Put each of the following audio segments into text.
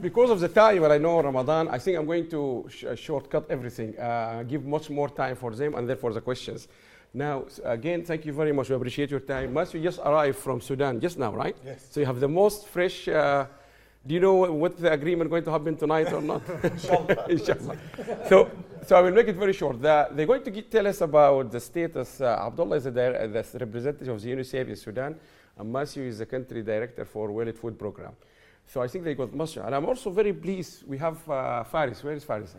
Because of the time, and I know Ramadan, I think I'm going to shortcut everything, give much more time for them and therefore the questions. Now, again, thank you very much. We appreciate your time. Matthew just arrived from Sudan just now, right? Yes. So you have the most fresh. Do you know what the agreement going to happen tonight or not? Inshallah. Inshallah. So I will make it very short. They're going to tell us about the status. Abdullah is the representative of the UNICEF in Sudan, and Matthew is the country director for World Food Program. So I think they got much. And I'm also very pleased. We have Faris. Where is Faris?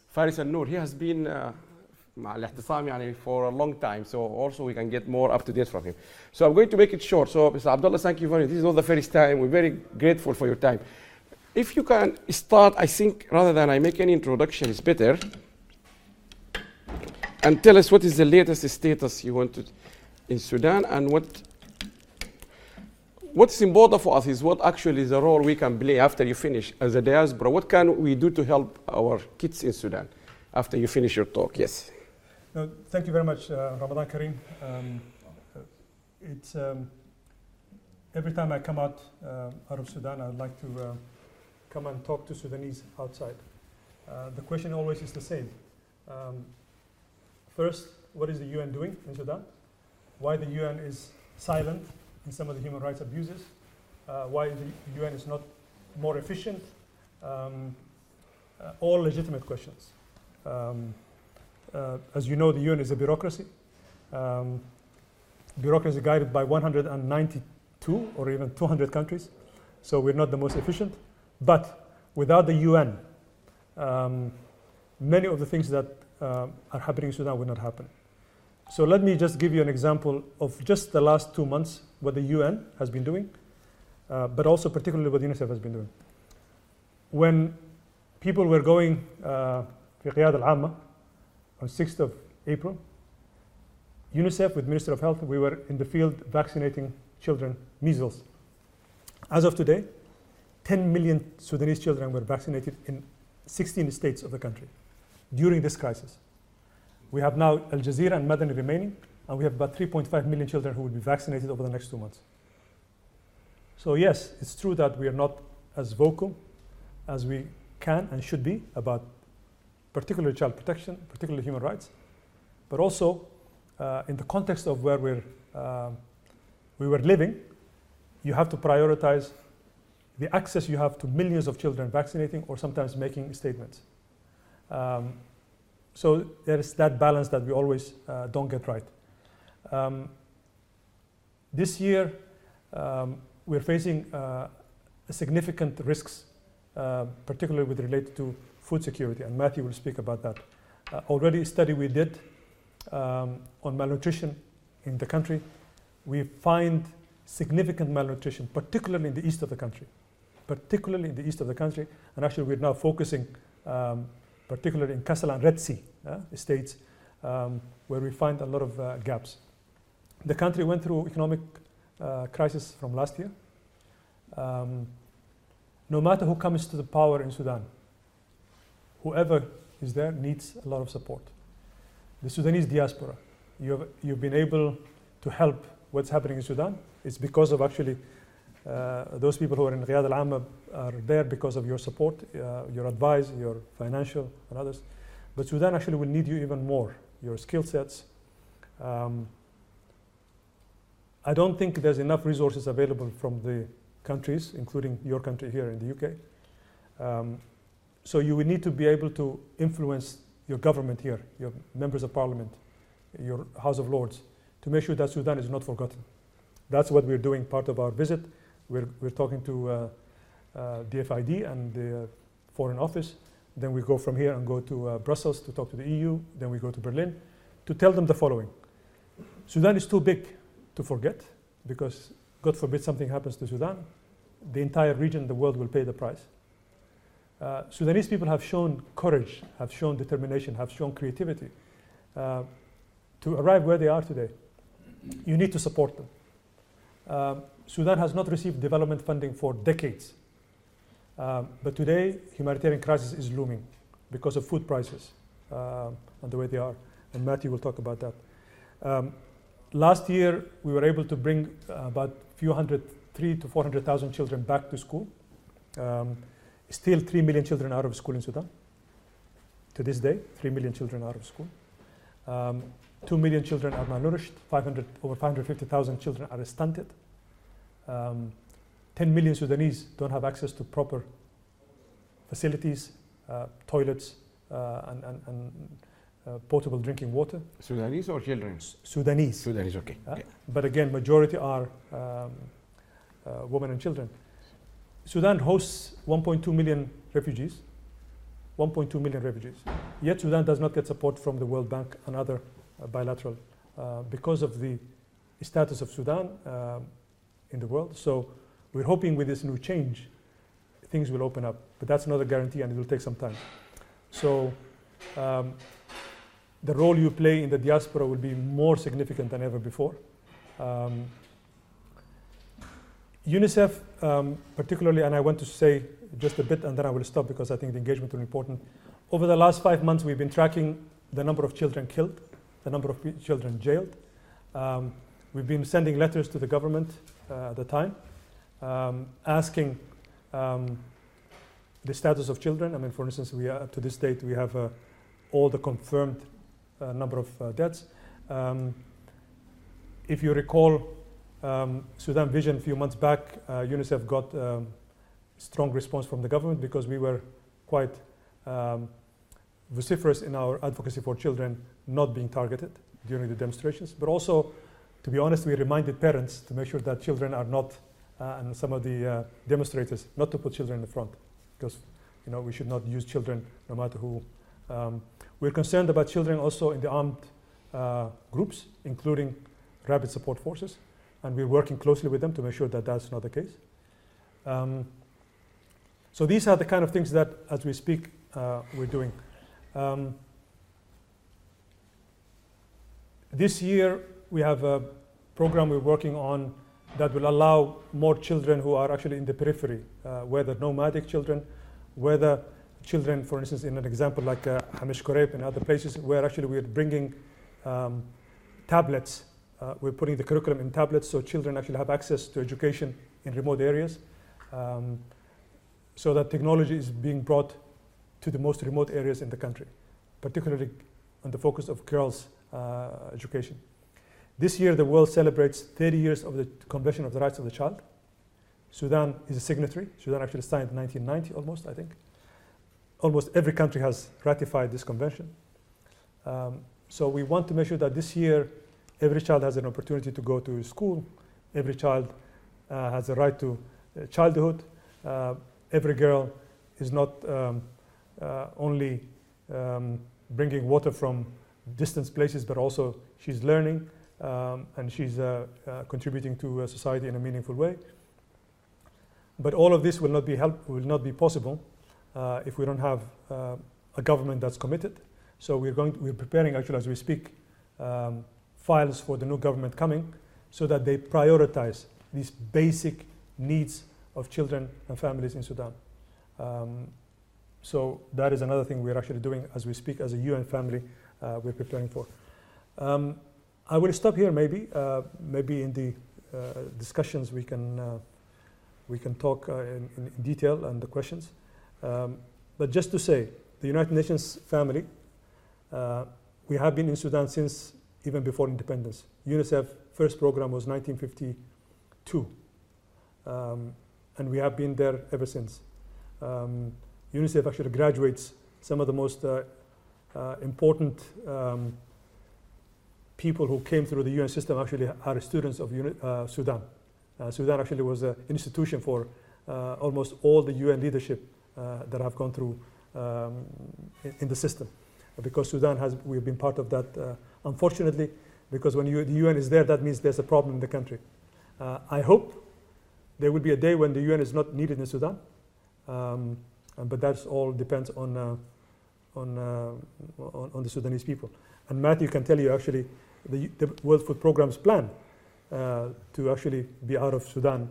Faris and Noor. He has been مع الاحتسام يعني for a long time. So also we can get more up to date from him. So I'm going to make it short. So Mr. Abdullah, thank you very much. This is not the first time. We're very grateful for your time. If you can start, I think rather than I make any introduction, it's better. And tell us what is the latest status you wanted in Sudan, and what's important for us is what actually is the role we can play after you finish as a diaspora. What can we do to help our kids in Sudan after you finish your talk? Yes. No, thank you very much, Ramadan Kareem. It's every time I come out of Sudan, I'd like to come and talk to Sudanese outside. The question always is the same. First, what is the UN doing in Sudan? Why the UN is silent in some of the human rights abuses? Why the UN is not more efficient? All legitimate questions. As you know, the UN is a bureaucracy. Bureaucracy guided by 192 or even 200 countries. So we're not the most efficient. But without the UN, many of the things that are happening in Sudan would not happen. So let me just give you an example of just the last 2 months, what the UN has been doing, but also particularly what UNICEF has been doing. When people were going في قيادة العامة on 6th of April, UNICEF with Minister of Health, we were in the field vaccinating children measles. As of today, 10 million Sudanese children were vaccinated in 16 states of the country during this crisis. We have now Al Jazeera and Madani remaining, and we have about 3.5 million children who will be vaccinated over the next 2 months. So yes, it's true that we are not as vocal as we can and should be about particularly child protection, particularly human rights, but also in the context of where we were living, you have to prioritize the access you have to millions of children vaccinating or sometimes making statements. So there is that balance that we always don't get right. This year, we're facing significant risks, particularly with related to food security, and Matthew will speak about that. Already a study we did on malnutrition in the country, we find significant malnutrition, particularly in the east of the country. And actually we're now focusing particularly in Kassala and Red Sea states where we find a lot of gaps. The country went through economic crisis from last year. No matter who comes to the power in Sudan, whoever is there needs a lot of support. The Sudanese diaspora, you've been able to help what's happening in Sudan. It's because of actually those people who are in Riyadh al-Amma are there because of your support, your advice, your financial and others. But Sudan actually will need you even more, your skill sets. I don't think there's enough resources available from the countries, including your country here in the UK. So you will need to be able to influence your government here, your members of parliament, your House of Lords, to make sure that Sudan is not forgotten. That's what we're doing part of our visit. We're talking to DFID and the Foreign Office. Then we go from here and go to Brussels to talk to the EU. Then we go to Berlin to tell them the following. Sudan is too big to forget because, God forbid, something happens to Sudan. The entire region, the world will pay the price. Sudanese people have shown courage, have shown determination, have shown creativity to arrive where they are today. You need to support them. Sudan has not received development funding for decades. But today, humanitarian crisis is looming because of food prices and the way they are. And Matthew will talk about that. Last year, we were able to bring about 300,000 to 400,000 children back to school. Still 3 million children out of school in Sudan. To this day, 3 million children out of school. 2 million children are malnourished. Over 550,000 children are stunted. 10 million Sudanese don't have access to proper facilities, toilets, and potable drinking water. Sudanese or children? Sudanese. Sudanese, okay. But again, majority are women and children. Sudan hosts 1.2 million refugees. 1.2 million refugees. Yet Sudan does not get support from the World Bank and other bilateral because of the status of Sudan in the world. So we're hoping with this new change, things will open up. But that's not a guarantee, and it will take some time. So the role you play in the diaspora will be more significant than ever before. UNICEF, particularly, and I want to say just a bit and then I will stop because I think the engagement will be important. Over the last 5 months, we've been tracking the number of children killed, the number of children jailed. We've been sending letters to the government at the time, asking the status of children. I mean, for instance, to this date, we have all the confirmed number of deaths. If you recall, Sudan Vision a few months back, UNICEF got strong response from the government because we were quite vociferous in our advocacy for children not being targeted during the demonstrations. But also, to be honest, we reminded parents to make sure that children are not, and some of the demonstrators, not to put children in the front, because we should not use children no matter who. We're concerned about children also in the armed groups, including rapid support forces, and we're working closely with them to make sure that that's not the case. So these are the kind of things that, as we speak, we're doing. This year, we have a program we're working on that will allow more children who are actually in the periphery, whether nomadic children, whether children, for instance, in an example like Hamish Koreb and other places, where actually we're bringing tablets. We're putting the curriculum in tablets so children actually have access to education in remote areas. So that technology is being brought to the most remote areas in the country, particularly on the focus of girls' education. This year, the world celebrates 30 years of the Convention of the Rights of the Child. Sudan is a signatory. Sudan actually signed in 1990 almost, I think. Almost every country has ratified this convention. So we want to make sure that this year, every child has an opportunity to go to school. Every child has a right to childhood. Every girl is not only bringing water from distant places, but also she's learning and she's contributing to society in a meaningful way. But all of this will not be possible if we don't have a government that's committed. So we're preparing actually as we speak files for the new government coming so that they prioritize these basic needs of children and families in Sudan. So that is another thing we're actually doing as we speak as a UN family we're preparing for. I will stop here maybe in the discussions we can talk in detail and the questions. But just to say, the United Nations family, we have been in Sudan since even before independence. UNICEF first program was 1952. And we have been there ever since. UNICEF actually graduates some of the most important people who came through the UN system actually are students of Sudan. Sudan actually was an institution for almost all the UN leadership that have gone through in the system. Because we've been part of that, unfortunately, because when the UN is there, that means there's a problem in the country. I hope there will be a day when the UN is not needed in Sudan, but that all depends on the Sudanese people. And Matthew can tell you actually the World Food Programme's plan to actually be out of Sudan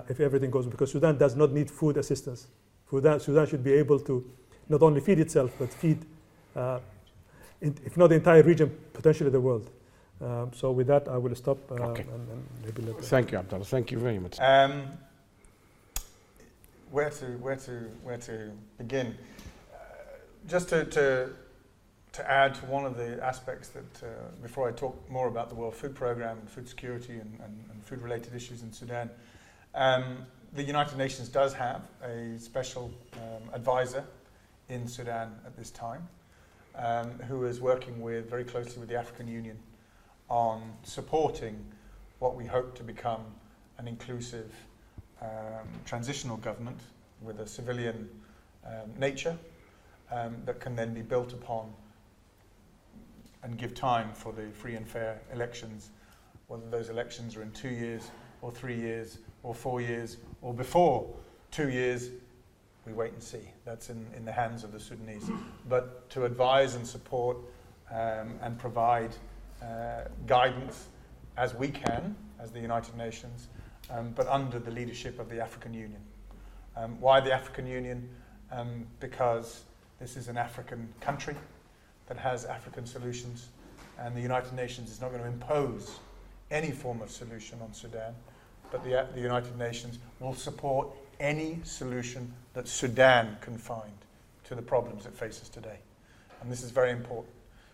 if everything goes, because Sudan does not need food assistance. Sudan should be able to not only feed itself, but feed, if not the entire region, potentially the world. So with that, I will stop. Okay. And maybe Thank you, Abdullah. Thank you very much. where to begin. Just to add to one of the aspects that, before I talk more about the World Food Programme and food security and food-related issues in Sudan, the United Nations does have a special advisor in Sudan at this time, who is working very closely with the African Union on supporting what we hope to become an inclusive transitional government with a civilian nature that can then be built upon and give time for the free and fair elections, whether those elections are in 2 years or 3 years or 4 years or before 2 years, we wait and see. That's in the hands of the Sudanese. But to advise and support and provide guidance as we can, as the United Nations, but under the leadership of the African Union. Why the African Union? Because this is an African country that has African solutions, and the United Nations is not going to impose any form of solution on Sudan, but the United Nations will support any solution that Sudan can find to the problems it faces today. And this is very important.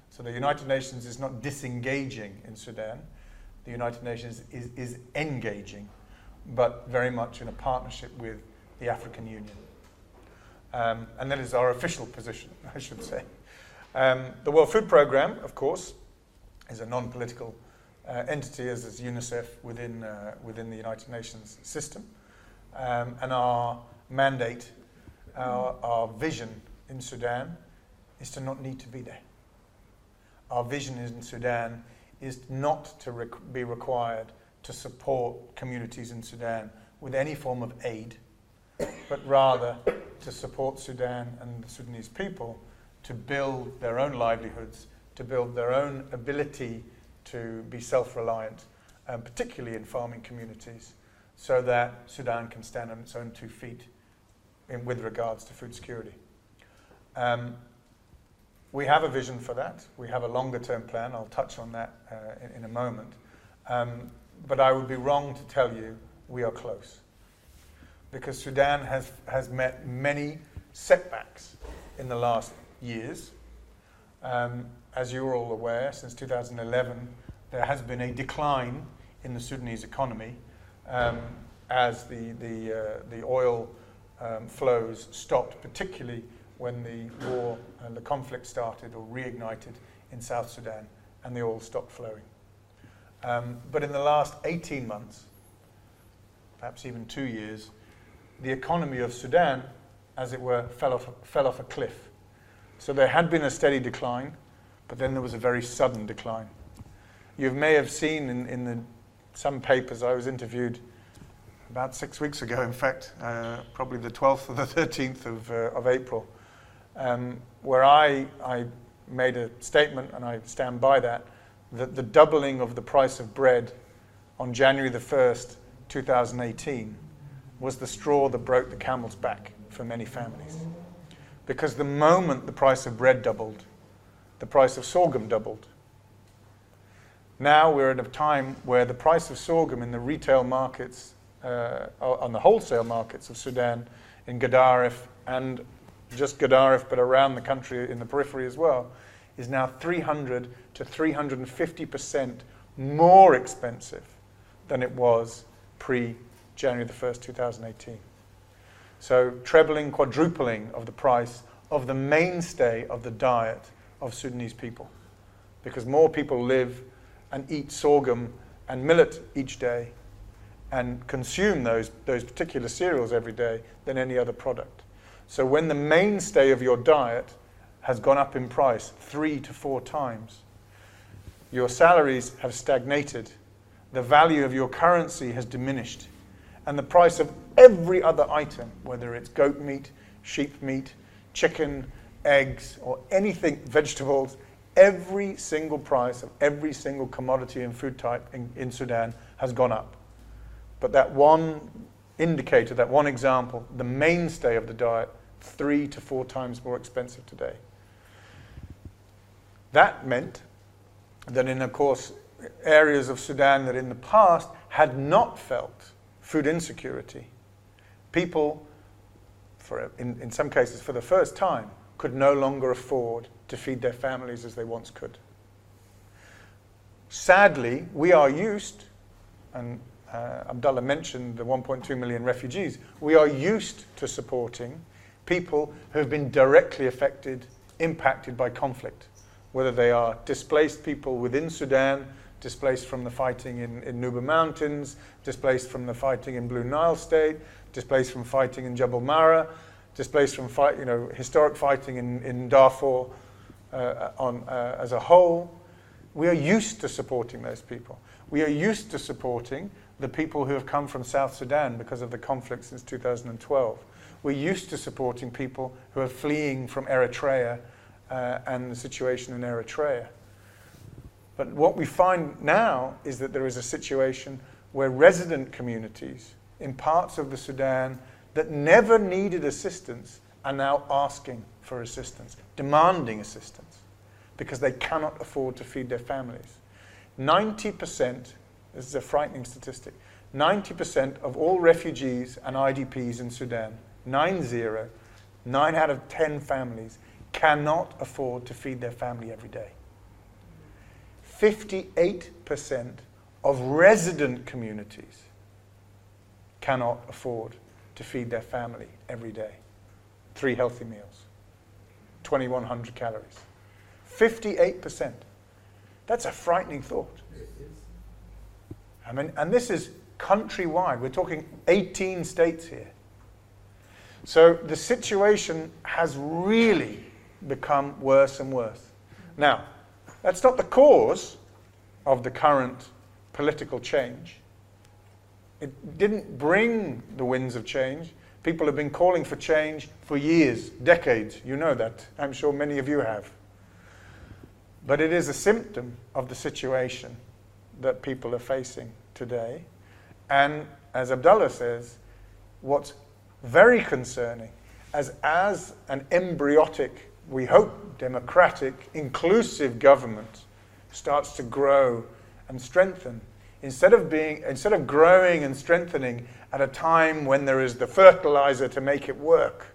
So the United Nations is not disengaging in Sudan. The United Nations is engaging, but very much in a partnership with the African Union. And that is our official position, I should say. The World Food Programme, of course, is a non-political entity, as is UNICEF within the United Nations system. And our mandate, our vision in Sudan is to not need to be there. Our vision in Sudan is not to be required to support communities in Sudan with any form of aid, but rather to support Sudan and the Sudanese people to build their own livelihoods, to build their own ability to be self-reliant, particularly in farming communities, so that Sudan can stand on its own 2 feet with regards to food security. We have a vision for that. We have a longer-term plan. I'll touch on that in a moment. But I would be wrong to tell you we are close, because Sudan has met many setbacks in the last years. As you're all aware, since 2011, there has been a decline in the Sudanese economy as the oil flows stopped, particularly when the war and the conflict started or reignited in South Sudan and the oil stopped flowing. But in the last 18 months, perhaps even 2 years, the economy of Sudan, as it were, fell off a cliff. So there had been a steady decline, but then there was a very sudden decline. You may have seen in some papers, I was interviewed about 6 weeks ago, in fact, probably the 12th or the 13th of April, where I made a statement, and I stand by that the doubling of the price of bread on January the 1st, 2018, was the straw that broke the camel's back for many families. Because the moment the price of bread doubled, the price of sorghum doubled. Now we're at a time where the price of sorghum in the retail markets, on the wholesale markets of Sudan, in Gaddarif, and just Gaddarif, but around the country in the periphery as well, is now 300 to 350% more expensive than it was pre-January the 1st, 2018. So trebling, quadrupling of the price of the mainstay of the diet of Sudanese people, because more people live and eat sorghum and millet each day and consume those particular cereals every day than any other product. So when the mainstay of your diet has gone up in price 3 to 4 times, your salaries have stagnated, the value of your currency has diminished, and the price of every other item, whether it's goat meat, sheep meat, chicken, eggs, or anything, vegetables, every single price of every single commodity and food type in Sudan has gone up. But that one indicator, that one example, the mainstay of the diet, 3 to 4 times more expensive today. That meant that in, of course, areas of Sudan that in the past had not felt food insecurity, people in some cases for the first time, could no longer afford to feed their families as they once could. Sadly, we are used, and Abdullah mentioned the 1.2 million refugees, we are used to supporting people who have been directly affected, impacted by conflict, whether they are displaced people within Sudan, displaced from the fighting in Nuba Mountains, displaced from the fighting in Blue Nile State, displaced from fighting in Jabal Mara, displaced from historic fighting in Darfur as a whole. We are used to supporting those people. We are used to supporting the people who have come from South Sudan because of the conflict since 2012. We're used to supporting people who are fleeing from Eritrea and the situation in Eritrea. But what we find now is that there is a situation where resident communities in parts of the Sudan that never needed assistance are now asking for assistance, demanding assistance, because they cannot afford to feed their families. 90%, this is a frightening statistic, 90% of all refugees and IDPs in Sudan, 9 out of 10 families, cannot afford to feed their family every day. 58% of resident communities cannot afford to feed their family every day. 3 healthy meals, 2,100 calories. 58%. That's a frightening thought. I mean, and this is countrywide. We're talking 18 states here. So the situation has really become worse and worse. Now, that's not the cause of the current political change. It didn't bring the winds of change. People have been calling for change for years, decades. You know that. I'm sure many of you have. But it is a symptom of the situation that people are facing today. And as Abdullah says, what's very concerning, as an embryotic, we hope, democratic, inclusive government starts to grow and strengthen, instead of growing and strengthening at a time when there is the fertilizer to make it work,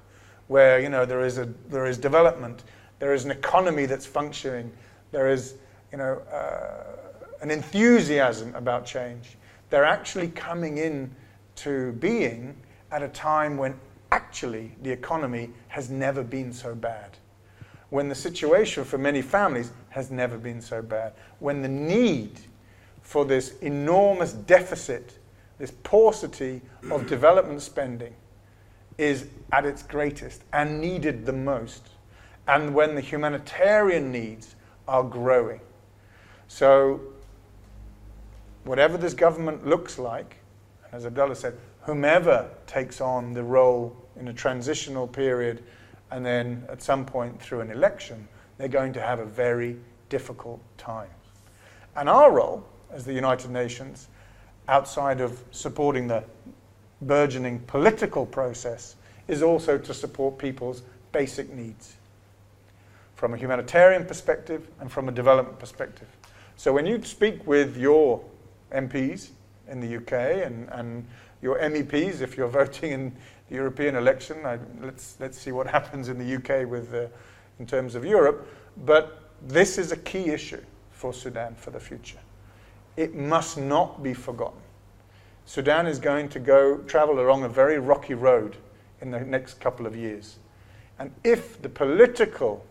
where there is development, there is an economy that's functioning, there is an enthusiasm about change. They're actually coming into being at a time when actually the economy has never been so bad, when the situation for many families has never been so bad, when the need for this enormous deficit, this paucity of development spending is at its greatest and needed the most, and when the humanitarian needs are growing. So whatever this government looks like, and as Abdullah said, whomever takes on the role in a transitional period and then at some point through an election, they're going to have a very difficult time. And our role as the United Nations, outside of supporting the burgeoning political process, is also to support people's basic needs from a humanitarian perspective and from a development perspective. So when you speak with your MPs in the UK and your MEPs, if you're voting in the European election, let's see what happens in the UK in terms of Europe, but this is a key issue for Sudan for the future. It must not be forgotten. Sudan is going to travel along a very rocky road in the next couple of years. And if the political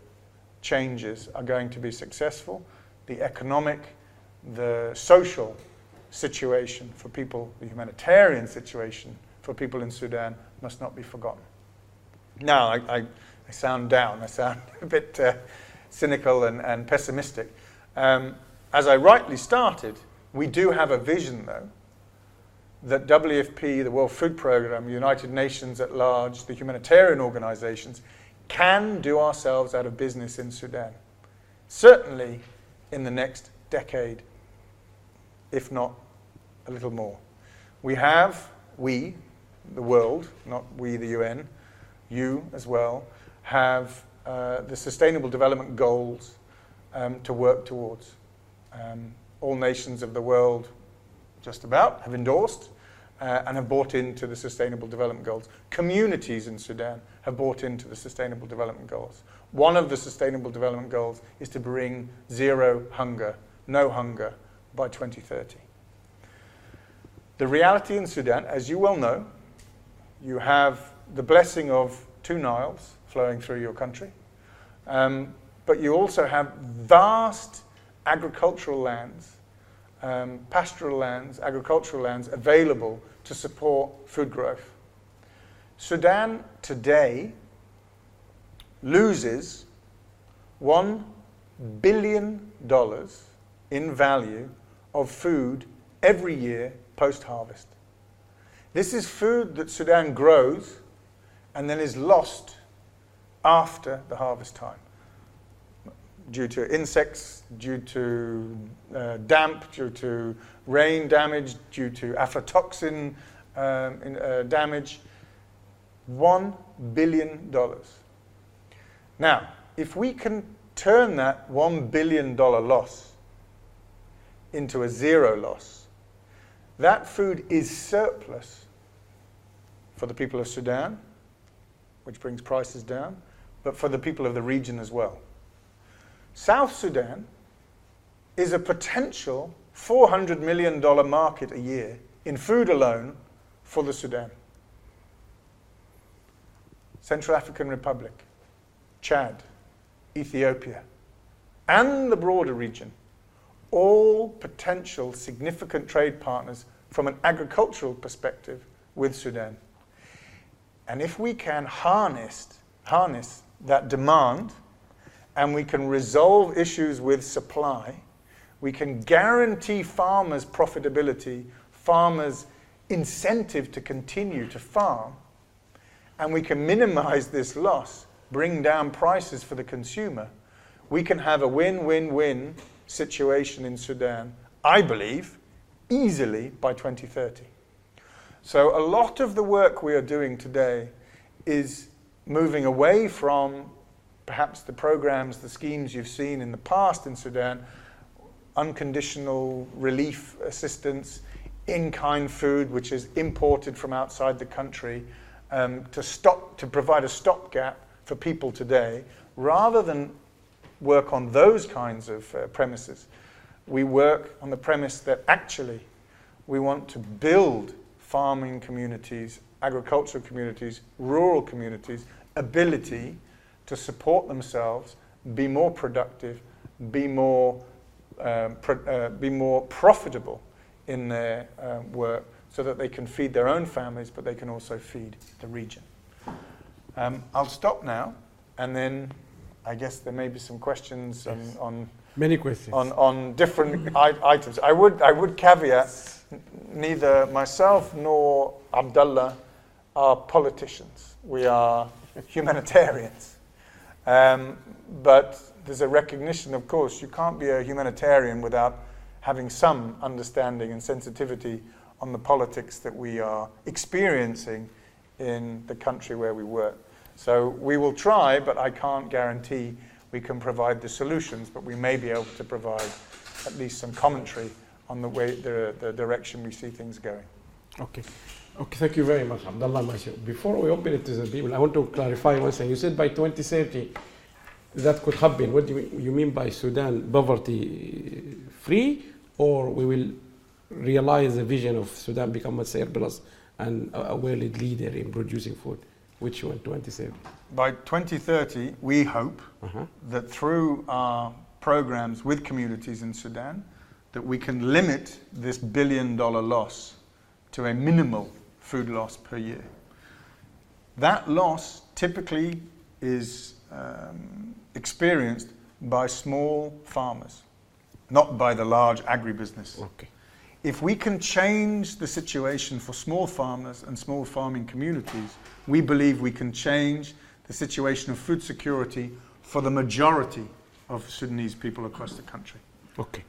changes are going to be successful, the economic, the social situation for people, the humanitarian situation for people in Sudan must not be forgotten. Now, I sound down, I sound a bit cynical and pessimistic. As I rightly started, we do have a vision, though, that WFP, the World Food Programme, United Nations at large, the humanitarian organizations, can do ourselves out of business in Sudan. Certainly in the next decade, if not a little more. We, the world, not we, the UN, you as well, have the Sustainable Development Goals to work towards. All nations of the world, just about, have endorsed and have bought into the Sustainable Development Goals. Communities in Sudan have bought into the Sustainable Development Goals. One of the Sustainable Development Goals is to bring zero hunger, no hunger, by 2030. The reality in Sudan, as you well know, you have the blessing of 2 Niles flowing through your country, but you also have vast agricultural lands, pastoral lands, agricultural lands available to support food growth. Sudan today loses $1 billion in value of food every year post-harvest. This is food that Sudan grows and then is lost after the harvest time, due to insects, due to damp, due to rain damage, due to aflatoxin damage. $1 billion. Now, if we can turn that $1 billion loss into a zero loss, that food is surplus for the people of Sudan, which brings prices down, but for the people of the region as well. South Sudan is a potential $400 million market a year in food alone for the Sudan. Central African Republic, Chad, Ethiopia, and the broader region, all potential significant trade partners from an agricultural perspective with Sudan. And if we can harness that demand, and we can resolve issues with supply, we can guarantee farmers' profitability, farmers' incentive to continue to farm, and we can minimize this loss, bring down prices for the consumer, we can have a win-win-win situation in Sudan, I believe, easily by 2030. So a lot of the work we are doing today is moving away from perhaps the programs, the schemes you've seen in the past in Sudan, unconditional relief assistance, in-kind food which is imported from outside the country, to provide a stopgap for people today. Rather than work on those kinds of premises, we work on the premise that actually we want to build farming communities, agricultural communities, rural communities, ability to support themselves, be more productive, be more profitable in their work, so that they can feed their own families, but they can also feed the region. I'll stop now, and then I guess there may be some questions on many questions on different items. I would caveat, neither myself nor Abdullah are politicians. We are humanitarians. But there's a recognition, of course, you can't be a humanitarian without having some understanding and sensitivity on the politics that we are experiencing in the country where we work. So we will try, but I can't guarantee we can provide the solutions, but we may be able to provide at least some commentary on the way, the direction we see things going. Okay. Okay, thank you very much, Abdullah. Before we open it to the people, I want to clarify one thing. You said by 2030 that could happen. What do you mean by Sudan poverty free, or we will realize the vision of Sudan become a surplus and a world leader in producing food? Which one, 2030? By 2030, we hope that through our programs with communities in Sudan, that we can limit this $1 billion loss to a minimal food loss per year. That loss typically is experienced by small farmers, not by the large agribusiness. Okay. If we can change the situation for small farmers and small farming communities, we believe we can change the situation of food security for the majority of Sudanese people across the country. Okay.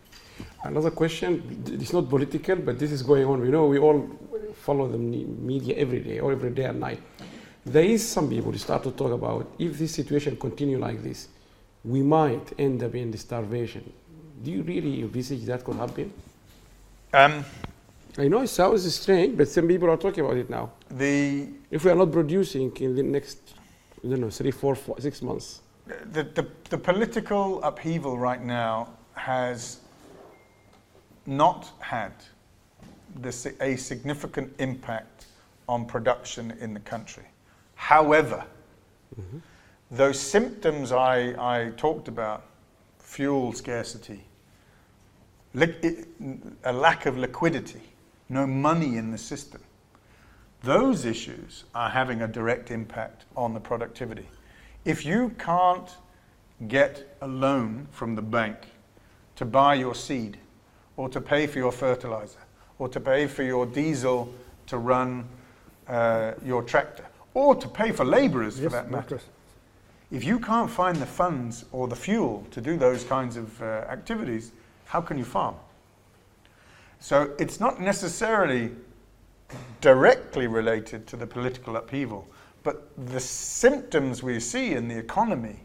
Another question, it's not political, but this is going on. We know we all follow the media every day or every day and night. There is some people who start to talk about if this situation continue like this, we might end up in starvation. Do you really envisage that could happen? I know it sounds strange, but some people are talking about it now. If we are not producing in the next, I don't know, 3, 4, 6 months. The political upheaval right now has not had a significant impact on production in the country. However, those symptoms I talked about, fuel scarcity, a lack of liquidity, no money in the system, those issues are having a direct impact on the productivity. If you can't get a loan from the bank to buy your seed, or to pay for your fertilizer, or to pay for your diesel to run your tractor, or to pay for laborers for that matter. If you can't find the funds or the fuel to do those kinds of activities, how can you farm? So it's not necessarily directly related to the political upheaval, but the symptoms we see in the economy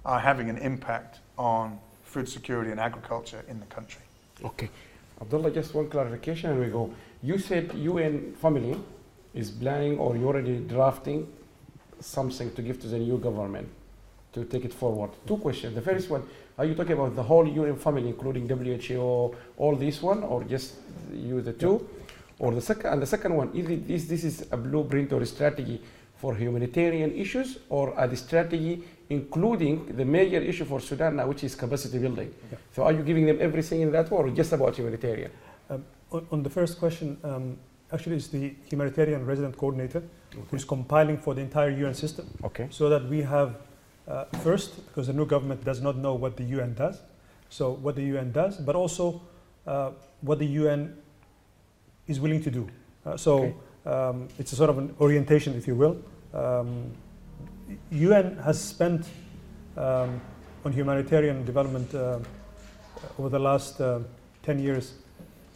are having an impact on food security and agriculture in the country. Okay. Abdullah, just one clarification and we go. You said UN family is planning or you're already drafting something to give to the new government to take it forward. 2 questions. The first one, are you talking about the whole UN family, including WHO, all this one, or just you the 2? Yeah. Or the second one, is this is a blueprint or a strategy for humanitarian issues, or a strategy including the major issue for Sudan now, which is capacity building? Yeah. So are you giving them everything in that war, or just about humanitarian? On the first question, actually it's the humanitarian resident coordinator who is compiling for the entire UN system. Okay. So that we have, first, because the new government does not know what the UN does, so what the UN does, but also what the UN is willing to do. It's a sort of an orientation, if you will. UN has spent on humanitarian development over the last 10 years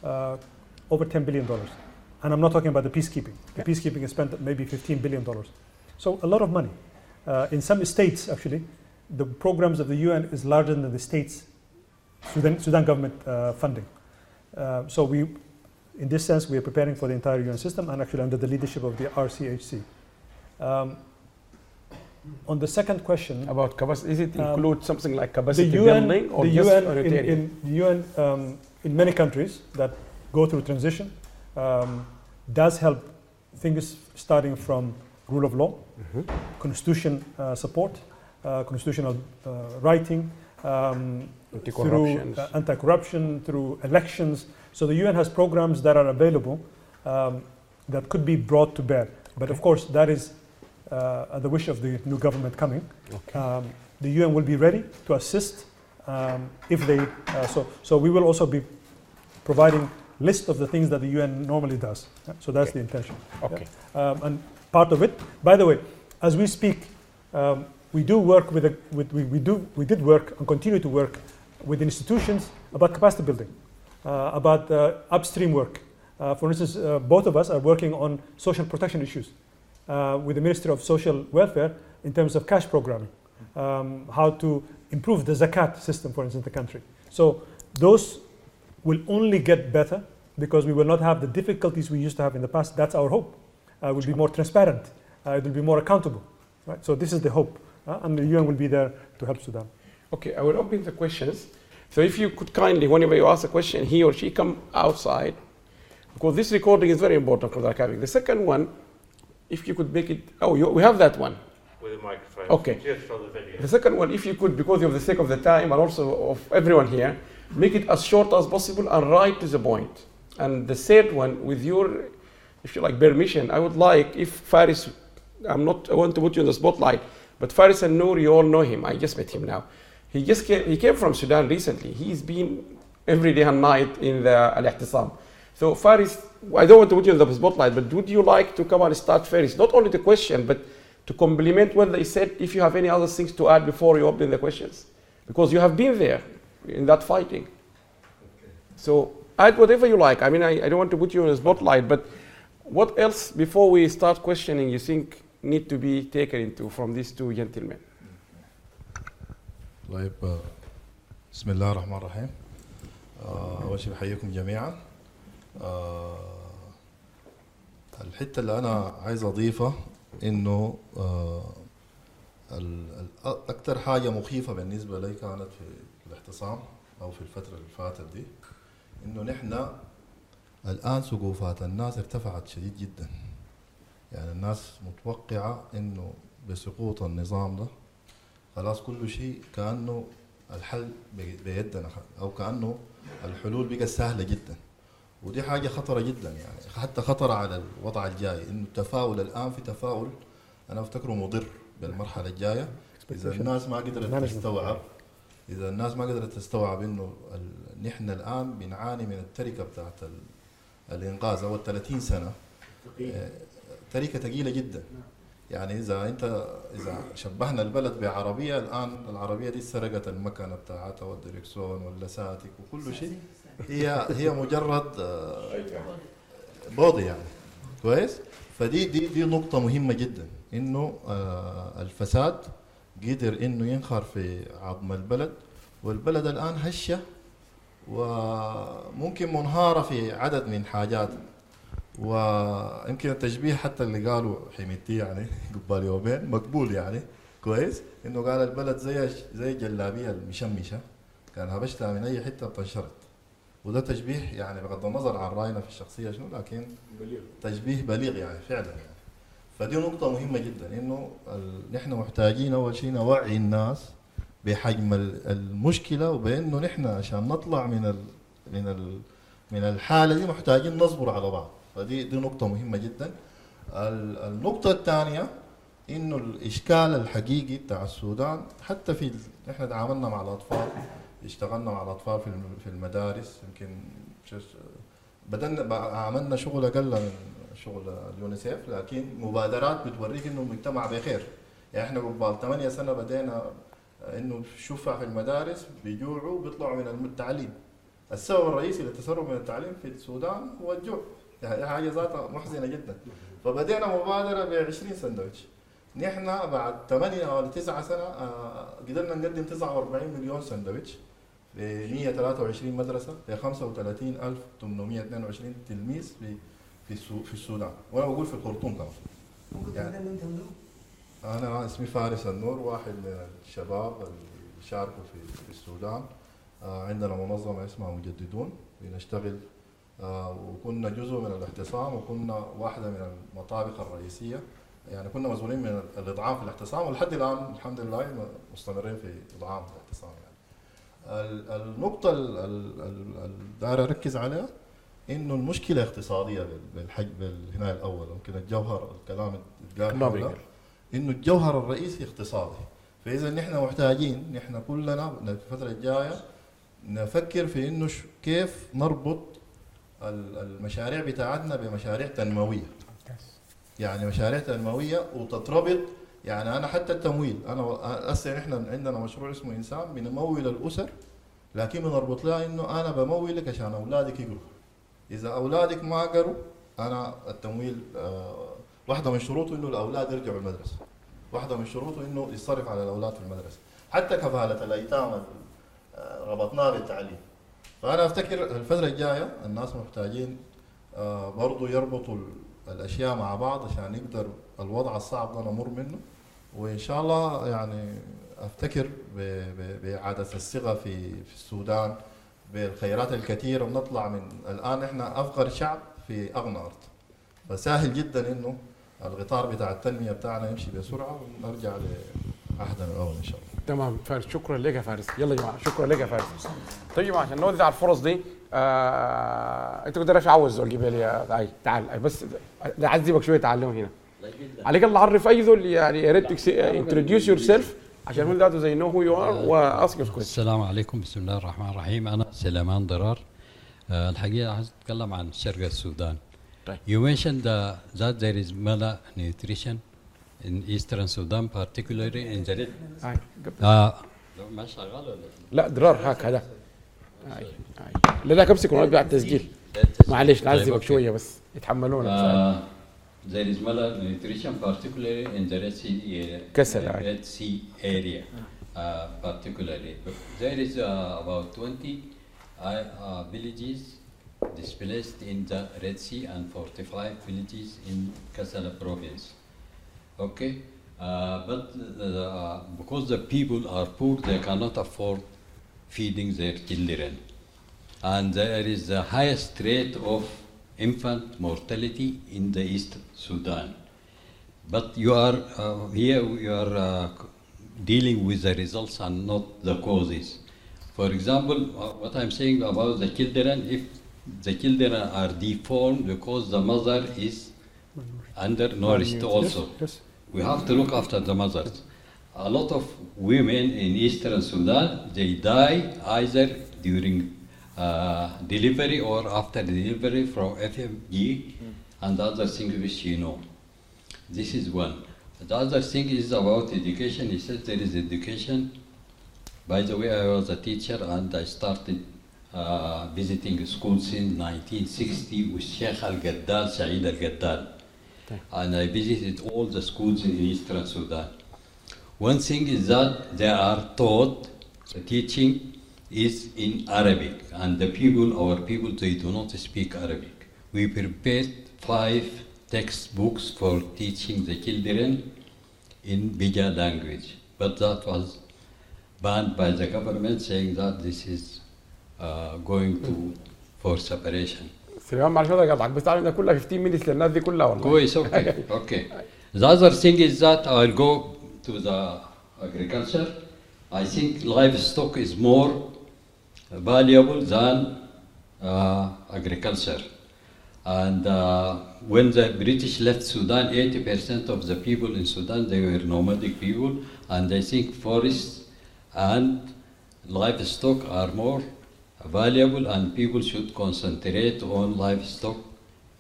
over $10 billion. And I'm not talking about the peacekeeping. The peacekeeping has spent maybe $15 billion. So a lot of money. In some states, actually, the programs of the UN is larger than the states' Sudan government funding. So in this sense, we are preparing for the entire UN system, and actually under the leadership of the RCHC. On the second question about capacity, is it include something like capacity the UN, building, or the just UN the UN in many countries that go through transition does help things starting from rule of law, constitution support, constitutional writing, through anti-corruption, through elections. So the UN has programs that are available that could be brought to bear. But of course, that is at the wish of the new government coming. The UN will be ready to assist if they. So we will also be providing list of the things that the UN normally does. So that's the intention. Okay. And part of it, by the way, as we speak, we do work we did work and continue to work with institutions about capacity building, about upstream work. For instance, both of us are working on social protection issues with the Ministry of Social Welfare in terms of cash programming, how to improve the zakat system, for instance, in the country. So those will only get better because we will not have the difficulties we used to have in the past. That's our hope. It will be more transparent. It will be more accountable. Right? So this is the hope. And the UN will be there to help Sudan. Okay, I will open the questions. So if you could kindly, whenever you ask a question, he or she come outside, because this recording is very important for the archiving. The second one, if you could make it, we have that one. With a microphone. Okay. Just for the video. The second one, if you could, because of the sake of the time and also of everyone here, make it as short as possible and right to the point. And the third one, with your, if you like, permission, I would like, if Faris, I want to put you in the spotlight, but Faris and Noor, you all know him. I just met him now. He came from Sudan recently. He's been every day and night in the Al-Ihtisam. So Faris, I don't want to put you in the spotlight, but would you like to come and start Faris? Not only the question, but to complement what they said, if you have any other things to add before you open the questions. Because you have been there in that fighting. Okay. So add whatever you like. I mean, I don't want to put you in the spotlight, but what else before we start questioning you think need to be taken into from these two gentlemen? طيب بسم الله الرحمن الرحيم. أول شيء بحييكم جميعا. الحتة اللي أنا عايز أضيفها إنه أكثر حاجة مخيفة بالنسبة لي كانت في الاعتصام أو في الفترة اللي فاتت دي، إنه نحن الآن سقوفات الناس ارتفعت شديد جدا. يعني الناس متوقعة إنه بسقوط النظام ده خلاص كل شيء كأنه الحل بيدنا، أو كأنه الحلول بقت سهلة جدا، ودي حاجة خطرة جدا. يعني حتى خطرة على الوضع الجاي، إنه التفاؤل الآن في تفاؤل أنا أفتكره مضر بالمرحلة الجاية إذا الناس ما قدرت تستوعب. إذا الناس ما قدرت تستوعب إنه نحن الآن بنعاني من التركة بتاعت الإنقاذ أو 30 سنة، تركة ثقيلة جدا. يعني إذا شبهنا البلد بعربية، الآن العربية دي سرقت المكنة بتاعتها والدركسون واللساتك وكل شيء، هي مجرد بوضي يعني. كويس؟ فدي نقطة مهمة جدا، إنه الفساد قدر إنه ينخر في عظم البلد، والبلد الآن هشة وممكن منهارة في عدد من حاجات. ويمكن التشبيه حتى اللي قالوا حميتي يعني قبال يومين مقبول يعني. كويس؟ إنه قال البلد زي الجلابية المشمشة، كان هبشتها من أي حتة بتنشرت. وده تشبيه يعني بغض النظر عن رأينا في الشخصية شنو، لكن تشبيه بليغ يعني فعلا يعني. فدي نقطة مهمة جدا، إنه نحن محتاجين أول شيء نوعي الناس بحجم المشكلة، وبأنه نحن عشان نطلع من الحالة دي محتاجين نصبر على بعض. فدي نقطة مهمة جدا. النقطة الثانية إنه الإشكال الحقيقي بتاع السودان، حتى نحن تعاملنا مع الأطفال، اشتغلنا مع الأطفال في المدارس، يمكن بدلنا عملنا شغل أقل من شغل اليونيسف، لكن مبادرات بتوريك إنه المجتمع بخير. يعني إحنا قبل 8 سنة بدينا إنه شوفها في المدارس بيجوعوا بيطلعوا من التعليم. السبب الرئيسي للتسرب من التعليم في السودان هو الجوع، يعني حاجة ذاتها محزنة جدا. فبدينا مبادرة ب20 سندوتش. نحن بعد 8 أو 9 سنة قدرنا نقدم 49 مليون سندوتش في 123 مدرسة في 35,822 تلميذ في السودان، وأنا بقول في الخرطوم كمان. يعني أنا اسمي فارس النور، واحد من الشباب اللي شاركوا في السودان. عندنا منظمة اسمها مجددون بنشتغل، وكنا جزء من الاعتصام، وكنا واحدة من المطابق الرئيسية. يعني كنا مسؤولين من الإطعام في الاعتصام، ولحد الآن الحمد لله مستمرين في إطعام الاعتصام. يعني النقطة اللي داير أركز عليها إنه المشكلة اقتصادية بالهنا الأول. يمكن الجوهر الكلام قال إنه الجوهر الرئيسي اقتصادي. فإذا نحن محتاجين نحن كلنا في الفترة الجاية نفكر في إنه كيف نربط المشاريع بتاعتنا بمشاريع تنموية. يعني مشاريع تنموية وتتربط. يعني أنا حتى التمويل، أنا هسه نحن عندنا مشروع اسمه إنسان بنمول الأسر، لكن بنربط لها إنه أنا بمولك عشان أولادك يقروا. إذا أولادك ما قروا، أنا التمويل واحدة من شروطه إنه الأولاد يرجعوا المدرسة، واحدة من شروطه إنه يصرف على الأولاد في المدرسة. حتى كفالة الأيتام ربطناها بالتعليم. فأنا أفتكر الفترة الجاية الناس محتاجين برضو يربطوا الأشياء مع بعض عشان يقدر الوضع الصعب ده نمر منه. وإن شاء الله يعني أفتكر بإعادة الثقة في السودان بالخيرات الكثيرة، ونطلع من الآن إحنا أفقر شعب في أغنى أرض. فسهل جدا إنه الغطار بتاع التنمية بتاعنا يمشي بسرعة ونرجع لعهدنا الأول إن شاء الله. تمام فارس، شكرا لك يا فارس. يلا يا جماعه شكرا لك يا فارس. طيب عشان نوزع على الفرص دي، انت كنت رايح عاوز الجبال يا تعال بس نعذبك شويه تعلم هنا. عليك الله عرف ايذل، يعني يا ريت انتروديوس يور سيلف عشان من ذاته زي نو هو يو ار واسك يور كويشن. السلام عليكم، بسم الله الرحمن الرحيم. انا سليمان ضرار. الحقيقه عايز اتكلم عن شرق السودان. طيب. You mentioned that there is malnutrition in eastern Sudan, particularly in the ما شغال ولا لا ضرار هكذا. لا ده كبسك ونرجع التسجيل. معلش نعذبك شويه بس يتحملونا. There is malnutrition particularly in the Red Sea area. Particularly there is about 20 villages displaced in the Red Sea and 45 villages in Kassala province. Okay, but because the people are poor, they cannot afford feeding their children. And there is the highest rate of infant mortality in the East Sudan. But you are here, you are dealing with the results and not the causes. For example, what I'm saying about the children, if the children are deformed because the mother is undernourished also. Yes. We have to look after the mothers. A lot of women in Eastern Sudan, they die either during delivery or after delivery from FMG and other things which you know. This is one. The other thing is about education. He said there is education. By the way, I was a teacher and I started visiting schools in 1960 with Sheikh Al-Gaddal, Saeed Al-Gaddal. And I visited all the schools in Eastern Sudan. One thing is that they are taught, the teaching is in Arabic, and the people, our people, they do not speak Arabic. We prepared 5 textbooks for teaching the children in Bija language, but that was banned by the government, saying that this is going to for separation. سليمان معلش هذا قطعك بس تعرف انها كلها 15 minutes للناس دي كلها والله. كويس okay. Okay. The other thing is that I'll go to the agriculture. I think livestock is more valuable than agriculture. And when the British left Sudan, 80% of the people in Sudan, they were nomadic people, and I think forests and livestock are more valuable, and people should concentrate on livestock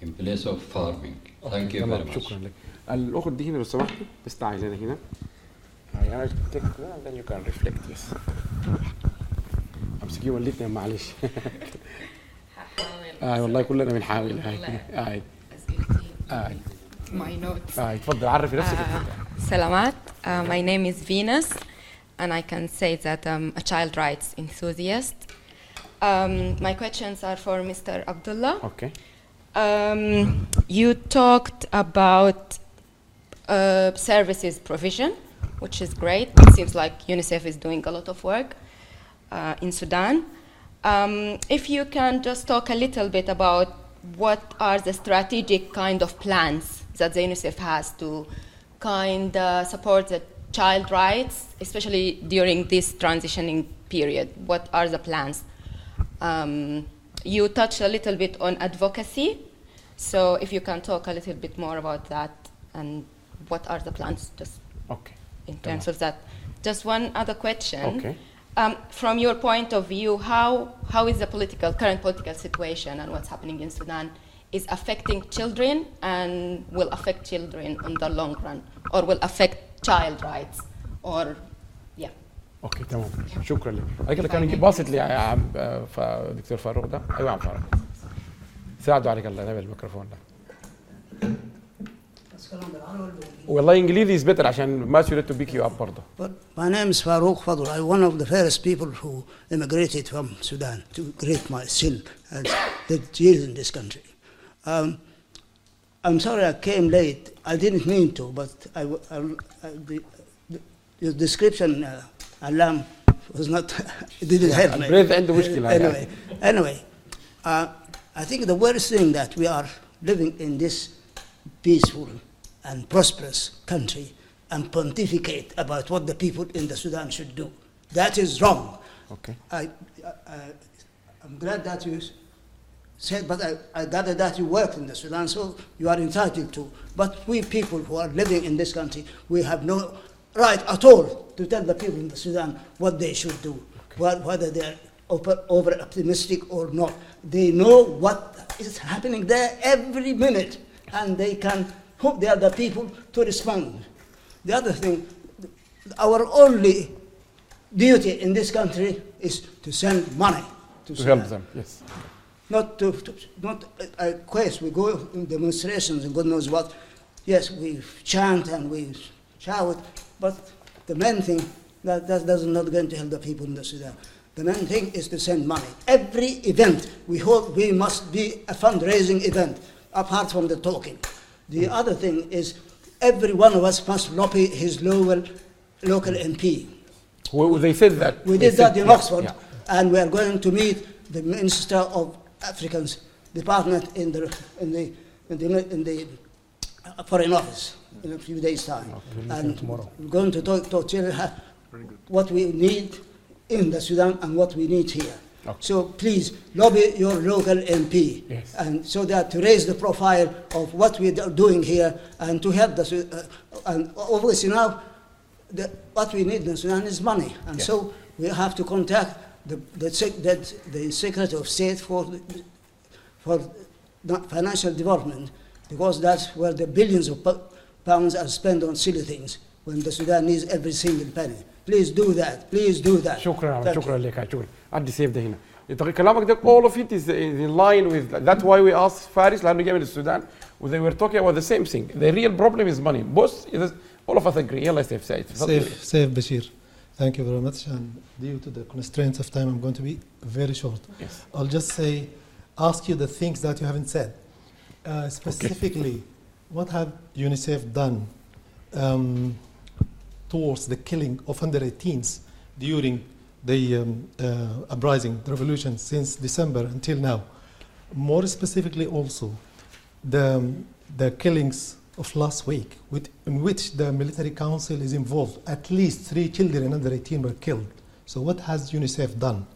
in place of farming. Thank you very much. شكرا لك. الأخت دي هنا لو سمحتي بس تعالي لنا هنا. أنا take and then you can reflect. Yes. امسكيه وليتني معلش. والله كلنا بنحاول هاي. My notes. تفضل عرفي نفسك. سلامات. My name is Venus, and I can say that I'm a child rights enthusiast. My questions are for Mr. Abdullah. Okay. You talked about services provision, which is great. It seems like UNICEF is doing a lot of work in Sudan. If you can just talk a little bit about what are the strategic kind of plans that the UNICEF has to kind of support the child rights, especially during this transitioning period. What are the plans? You touched a little bit on advocacy, so if you can talk a little bit more about that and what are the plans just in terms of that. Just one other question. Okay. From your point of view, how is the current political situation and what's happening in Sudan is affecting children and will affect children in the long run, or will affect child rights, or اوكي تمام شكرا لك. هيك كان يجي باصت لي يا عم دكتور فاروق ده. ايوه يا عم فاروق. ساعدوا عليك الله نبي الميكروفون ده. والله انجليزي is better عشان ما سيرت to pick you up برضه. My name is Farouk Fadil. I'm one of the first people who immigrated from Sudan to great my sin and lived years in this country. I'm sorry I came late. I didn't mean to, but the description alarm was not. It didn't help me. Anyway, I think the worst thing that we are living in this peaceful and prosperous country and pontificate about what the people in the Sudan should do. That is wrong. Okay. I'm glad that you said, but I gather that you work in the Sudan, so you are entitled to. But we people who are living in this country, we have no right at all to tell the people in the Sudan what they should do, whether they are over optimistic or not. They know what is happening there every minute, and they can hope they are the people to respond. The other thing, our only duty in this country is to send money to help them. Yes. Not course we go in demonstrations and God knows what. Yes, we chant and we shout, but the main thing that is not going to help the people in the Sudan. The main thing is to send money. Every event we hold, we must be a fundraising event, apart from the talking. The other thing is every one of us must lobby his local MP. Well, they said that. We did that in Oxford, and we are going to meet the Minister of Africans Department in the Foreign Office in a few days' time. And tomorrow. We're going to tell her what we need in the Sudan and what we need here. Okay. So please lobby your local MP, yes. and so that to raise the profile of what we are doing here and to help the and obviously now what we need in Sudan is money, and yes. so we have to contact the Secretary of State for financial development, because that's where the billions of pounds are spent on silly things when the Sudan needs every single penny. Please do that. Please do that. شكرا لك شكرا. عدي سيف ده هنا. كلامك ده all of it is in line with that. That's why we asked Faris لأنه جاي من السودان. They were talking about the same thing. The real problem is money. Both, all of us agree. يلا سيف سعيد. سيف بشير. Thank you very much. And due to the constraints of time, I'm going to be very short. Yes. I'll just ask you the things that you haven't said. Specifically, what have UNICEF done towards the killing of under-18s during the uprising, the revolution, since December until now? More specifically also, the killings of last week, in which the military council is involved. At least 3 children under 18 were killed. So what has UNICEF done?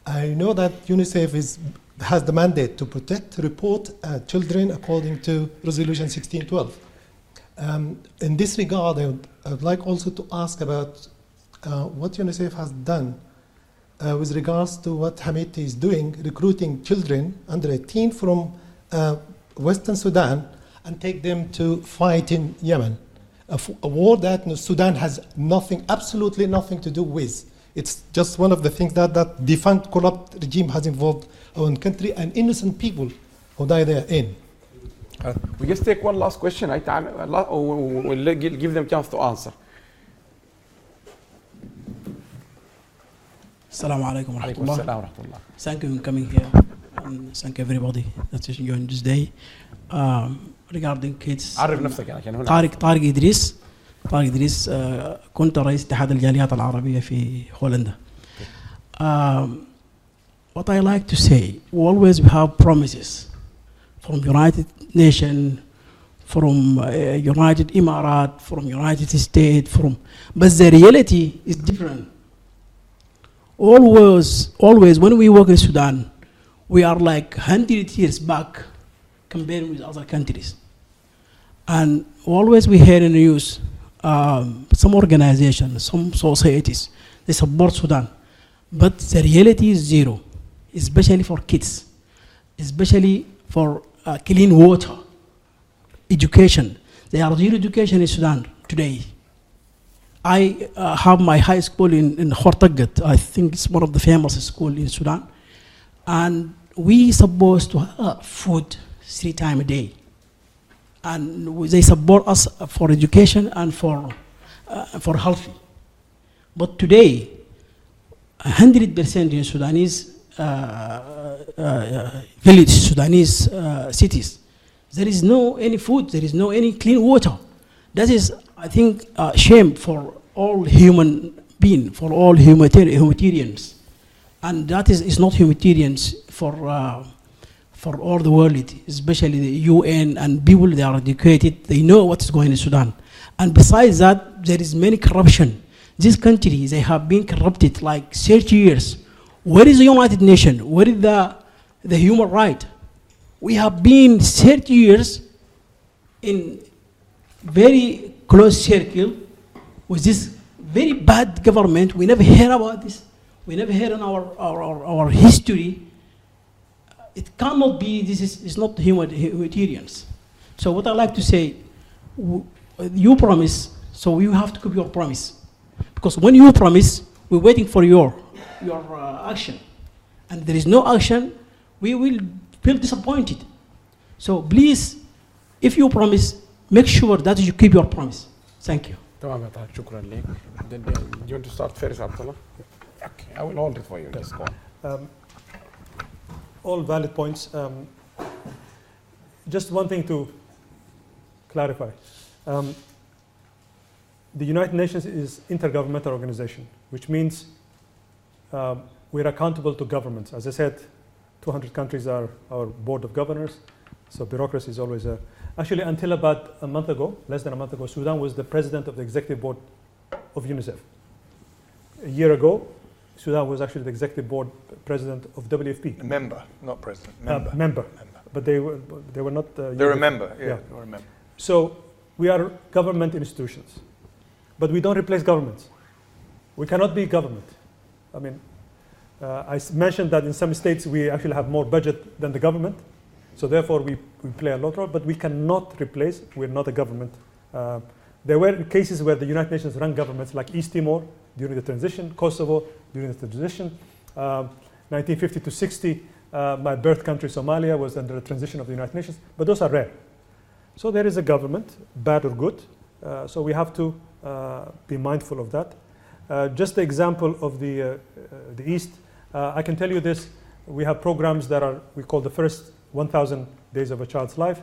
I know that UNICEF has the mandate to protect, report children according to Resolution 1612. In this regard, I would like also to ask about what UNICEF has done with regards to what Hamid is doing, recruiting children under 18 from Western Sudan and take them to fight in Yemen, a war that Sudan has nothing, absolutely nothing to do with. It's just one of the things that that defunct, corrupt regime has involved our own country and innocent people who die therein. We just take one last question. We'll give them a chance to answer. Assalamu alaikum wa rahmatullah. Thank you for coming here, and thank everybody that is joining this day. Regarding kids, عرف نفسك عشان هنا. طارق إدريس كنت رئيس اتحاد الجاليات العربية في هولندا. What I like to say, always we have promises from United Nations, from United Emirates, from United States, but the reality is different. Always when we work in Sudan, we are like 100 years back compared with other countries. And always we hear in the news, some organizations, some societies, they support Sudan. But the reality is zero, especially for kids, especially for clean water, education. There are zero education in Sudan today. I have my high school in Hortagat. I think it's one of the famous schools in Sudan. And we supposed to have food 3 times a day. And they support us for education and for healthy. But today, 100% in Sudanese villages, Sudanese cities, there is no any food, there is no any clean water. That is, I think, shame for all human beings, for all humanitarians. And that is not humanitarians for all the world, especially the UN and people that are educated, they know what's going on in Sudan. And besides that, there is many corruption. This country, they have been corrupted like 30 years. Where is the United Nations? Where is the human right? We have been 30 years in very close circle with this very bad government. We never hear about this. We never hear in our history. It cannot be, this is not humanitarians. So what I like to say, you promise, so you have to keep your promise. Because when you promise, we're waiting for your action. And there is no action, we will feel disappointed. So please, if you promise, make sure that you keep your promise. Thank you. تمام يا طارق شكرا لك. Do you want to start first, Abdullah? Okay, I will hold it for you. Just go on. All valid points. Just one thing to clarify. The United Nations is intergovernmental organization, which means we're accountable to governments. As I said, 200 countries are our board of governors, so bureaucracy is always a... Actually, until about a month ago, less than a month ago, Sudan was the president of the executive board of UNICEF. A year ago, Sudan was actually the executive board president of WFP. A member, not president. Member. But they were not... They're a member, yeah. They're a member. So we are government institutions, but we don't replace governments. We cannot be government. I mean, I mentioned that in some states we actually have more budget than the government, so therefore we play a lot role, but we cannot replace, we're not a government. There were cases where the United Nations run governments like East Timor during the transition, Kosovo during the transition, 1950 to 60, my birth country Somalia was under the transition of the United Nations, but those are rare. So there is a government, bad or good, so we have to be mindful of that. Just the example of the East, I can tell you this, we have programs that are, we call the first 1,000 days of a child's life.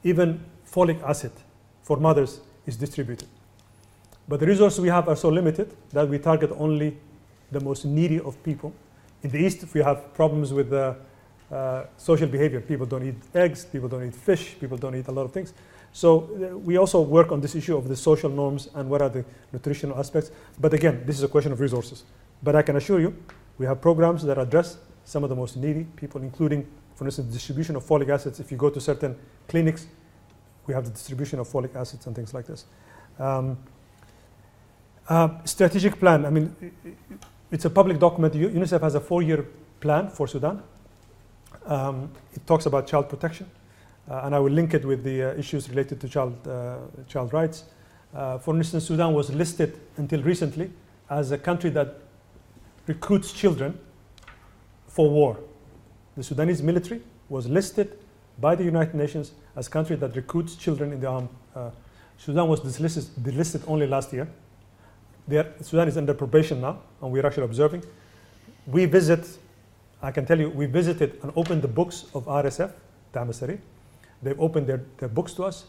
Even folic acid for mothers is distributed. But the resources we have are so limited that we target only the most needy of people. In the East, we have problems with social behavior. People don't eat eggs, people don't eat fish, people don't eat a lot of things. So we also work on this issue of the social norms and what are the nutritional aspects. But again, this is a question of resources. But I can assure you, we have programs that address some of the most needy people, including, for instance, distribution of folic acids. If you go to certain clinics, we have the distribution of folic acids and things like this. Strategic plan, I mean, it's a public document. UNICEF has a 4-year plan for Sudan. It talks about child protection, and I will link it with the issues related to child rights. For instance, Sudan was listed until recently as a country that recruits children for war. The Sudanese military was listed by the United Nations as a country that recruits children in the armed. Sudan was delisted only last year. Sudan is under probation now, and we're actually observing. We visit, I can tell you, we visited and opened the books of RSF, Tamasari. They've opened their books to us.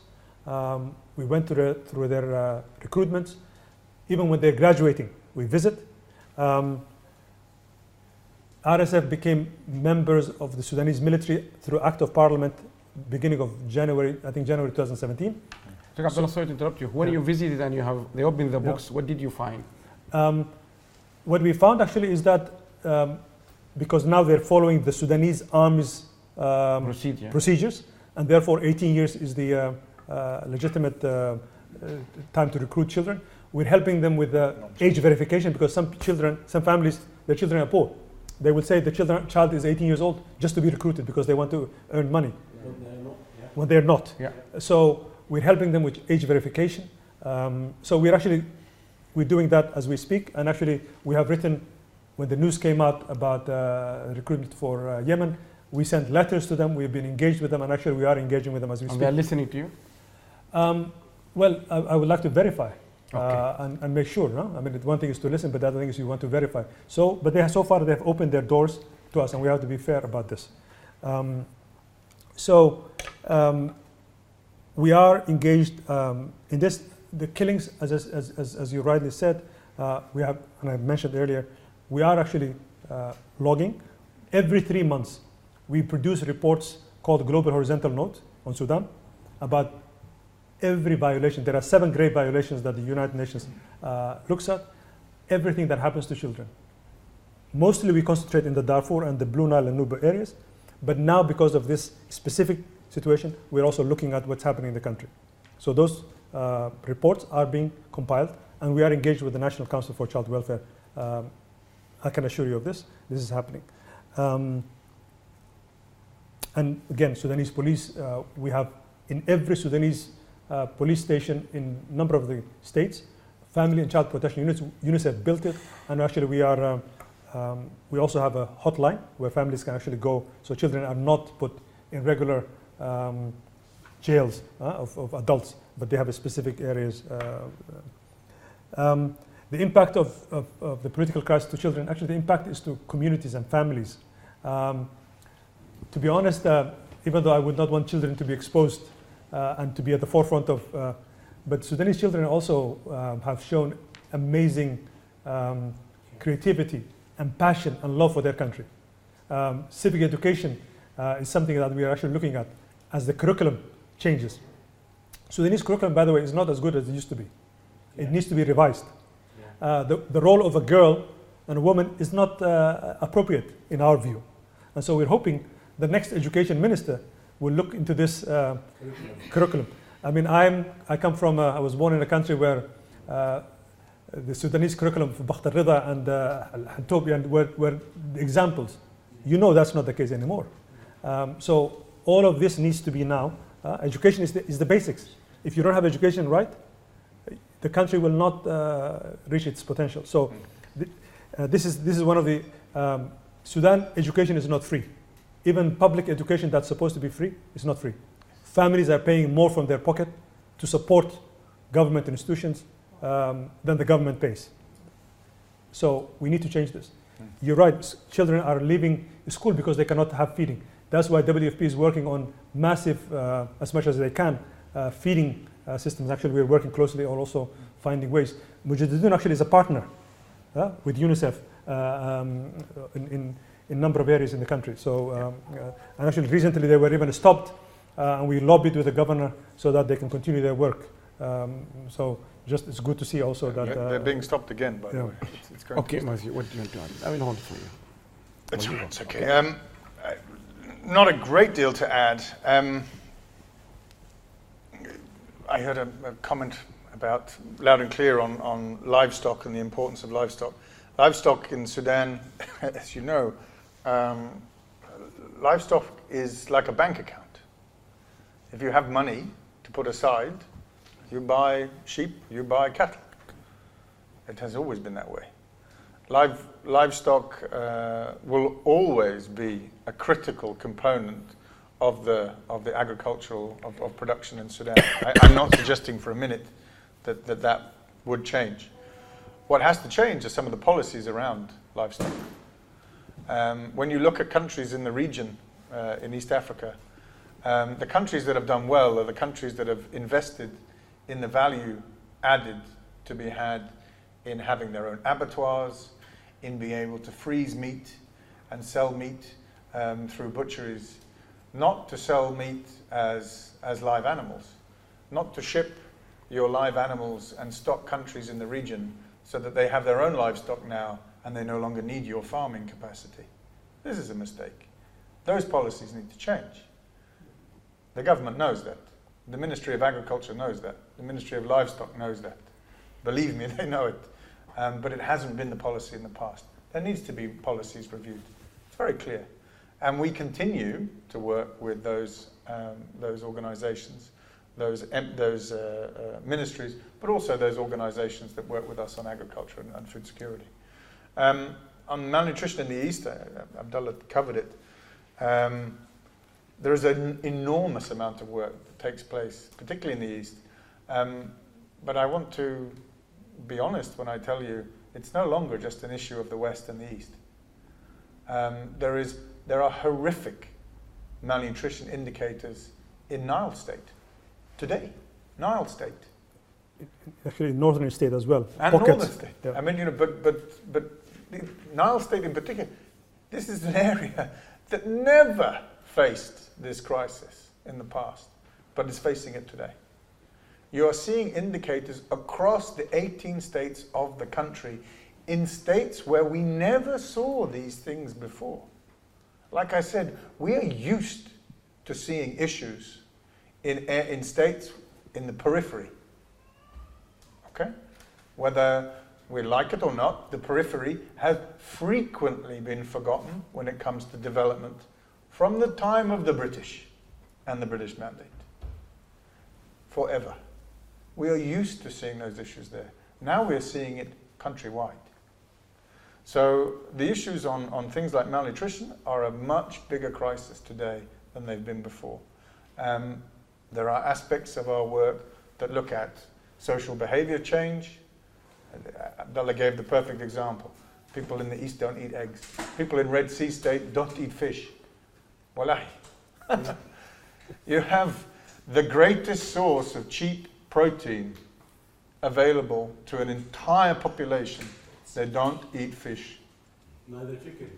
We went through their recruitments. Even when they're graduating, we visit. RSF became members of the Sudanese military through Act of Parliament beginning of January, I think January 2017. Abdullah, sorry to interrupt you. When you visited and they opened the books, what did you find? What we found actually is that because now they're following the Sudanese Army's procedures, and therefore 18 years is the legitimate time to recruit children. We're helping them with age verification because some families, their children are poor. They will say the child is 18 years old just to be recruited because they want to earn money. When they're not. Yeah. So we're helping them with age verification. So we're doing that as we speak. And actually, we have written, when the news came out about recruitment for Yemen, we sent letters to them. We've been engaged with them, and actually we are engaging with them as we speak. And they're listening to you? Well, I would like to verify and make sure. No? I mean, one thing is to listen, but the other thing is you want to verify. So, but so far they have opened their doors to us, and we have to be fair about this. We are engaged in this. The killings, as you rightly said, we have, and I mentioned earlier, we are actually logging. Every 3 months, we produce reports called Global Horizontal Note on Sudan about every violation. There are 7 grave violations that the United Nations looks at, everything that happens to children. Mostly we concentrate in the Darfur and the Blue Nile and Nuba areas, but now because of this specific situation, we're also looking at what's happening in the country. So those reports are being compiled, and we are engaged with the National Council for Child Welfare. I can assure you of this. This is happening. And again, Sudanese police, we have in every Sudanese police station in a number of the states, family and child protection units. UNICEF built it, and actually we are. We also have a hotline where families can actually go, so children are not put in regular jails of adults, but they have a specific areas. The impact of the political crisis to children, actually the impact is to communities and families. To be honest, even though I would not want children to be exposed and to be at the forefront of, but Sudanese children also have shown amazing creativity and passion and love for their country. Civic education is something that we are actually looking at as the curriculum changes. Sudanese curriculum, by the way, is not as good as it used to be. It needs to be revised. The role of a girl and a woman is not appropriate in our view. And so we're hoping the next education minister will look into this curriculum. I mean, I come from, I was born in a country where the Sudanese curriculum for Bakht al-Rida and Al-Hantobi were the examples. You know that's not the case anymore. So all of this needs to be now. Education is the basics. If you don't have education right, the country will not reach its potential. So this is one of the, Sudan education is not free. Even public education that's supposed to be free is not free. Families are paying more from their pocket to support government institutions than the government pays. So we need to change this. You're right, children are leaving school because they cannot have feeding. That's why WFP is working on massive, as much as they can, feeding systems. Actually, we're working closely on also finding ways. Mujahideen actually is a partner with UNICEF in a number of areas in the country. So, and actually recently they were even stopped and we lobbied with the governor so that they can continue their work. So just it's good to see also that... they're being stopped again, by the way. It's going okay, Matthew, what do you want to add? I mean, hold it for you. It's okay. Not a great deal to add. I heard a comment about loud and clear on livestock and the importance of livestock. Livestock in Sudan, as you know, livestock is like a bank account. If you have money to put aside, you buy sheep, you buy cattle. It has always been that way. Livestock will always be a critical component of the agricultural of production in Sudan. I'm not suggesting for a minute that would change. What has to change are some of the policies around livestock. When you look at countries in the region, in East Africa, the countries that have done well are the countries that have invested in the value added to be had in having their own abattoirs, in being able to freeze meat and sell meat through butcheries, not to sell meat as live animals, not to ship your live animals and stock countries in the region so that they have their own livestock now and they no longer need your farming capacity. This is a mistake. Those policies need to change. The government knows that. The Ministry of Agriculture knows that. The Ministry of Livestock knows that. Believe me, they know it. But it hasn't been the policy in the past. There needs to be policies reviewed. It's very clear. And we continue to work with those organizations, those ministries, but also those organizations that work with us on agriculture and food security. On malnutrition in the East, Abdullah covered it. There is an enormous amount of work that takes place, particularly in the East. But I want to be honest when I tell you it's no longer just an issue of the West and the East. There are horrific malnutrition indicators in Nile State today. Nile State. Actually, northern state as well. And Pockets. northern state. Yeah. I mean, but Nile State in particular, this is an area that never faced this crisis in the past, but is facing it today. You are seeing indicators across the 18 states of the country, in states where we never saw these things before. Like I said, we are used to seeing issues in states in the periphery. Okay? Whether we like it or not, the periphery has frequently been forgotten when it comes to development from the time of the British and the British Mandate. Forever. We are used to seeing those issues there. Now we're seeing it countrywide. So the issues on things like malnutrition are a much bigger crisis today than they've been before. There are aspects of our work that look at social behavior change, Abdullah gave the perfect example. People in the East don't eat eggs. People in Red Sea State don't eat fish. Wallahi. You have the greatest source of cheap protein available to an entire population. They don't eat fish. Neither chicken.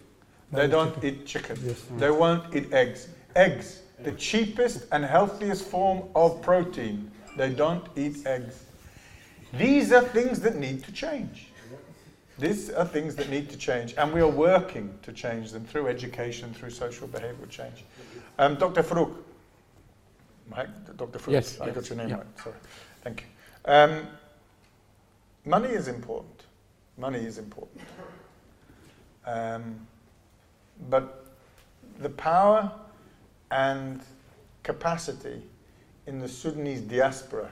They don't eat chicken. Yes. They won't eat eggs. Eggs, the cheapest and healthiest form of protein. They don't eat eggs. These are things that need to change. These are things that need to change, and we are working to change them through education, through social behavioral change. Dr. Farouk. Dr. Farouk, Yes, I got your name yeah. right, sorry. Thank you. Money is important. Money is important. But the power and capacity in the Sudanese diaspora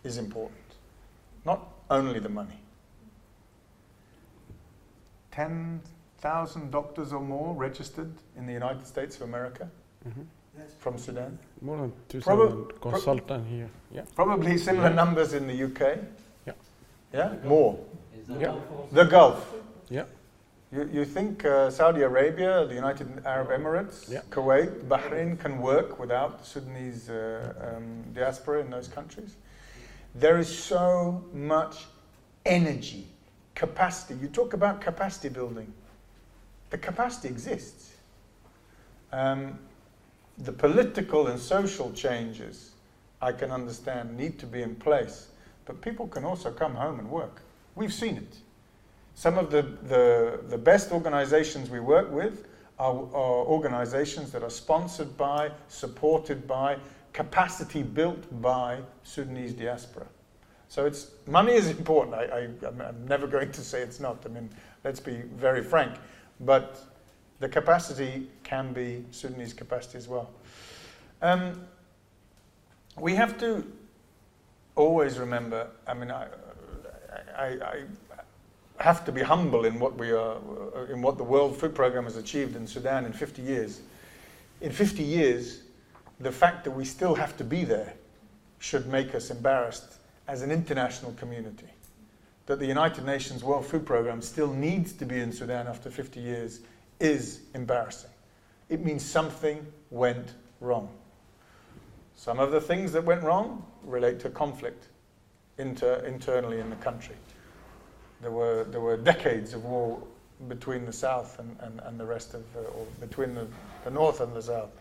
is important. Not only the money. 10,000 doctors or more registered in the United States of America from Sudan. More than 2,000 consultant here. Yeah. Probably similar numbers in the UK. Yeah. Yeah? More. Yeah. The Gulf. Yeah. You think Saudi Arabia, the United Arab Emirates, Yeah. Kuwait, Bahrain can work without the Sudanese diaspora in those countries? There is so much energy, capacity. You talk about capacity building. The capacity exists. The political and social changes, I can understand, need to be in place. But people can also come home and work. We've seen it. Some of the best organizations we work with are organizations that are sponsored by, supported by, capacity built by Sudanese diaspora. So money is important. I'm never going to say it's not. I mean, let's be very frank. But the capacity can be Sudanese capacity as well. We have to always remember, I mean, I have to be humble in what the World Food Programme has achieved in Sudan in 50 years. In 50 years, the fact that we still have to be there should make us embarrassed as an international community. That the United Nations World Food Programme still needs to be in Sudan after 50 years is embarrassing. It means something went wrong. Some of the things that went wrong relate to conflict internally in the country. There were decades of war between the South and the rest of, or between the North and the South.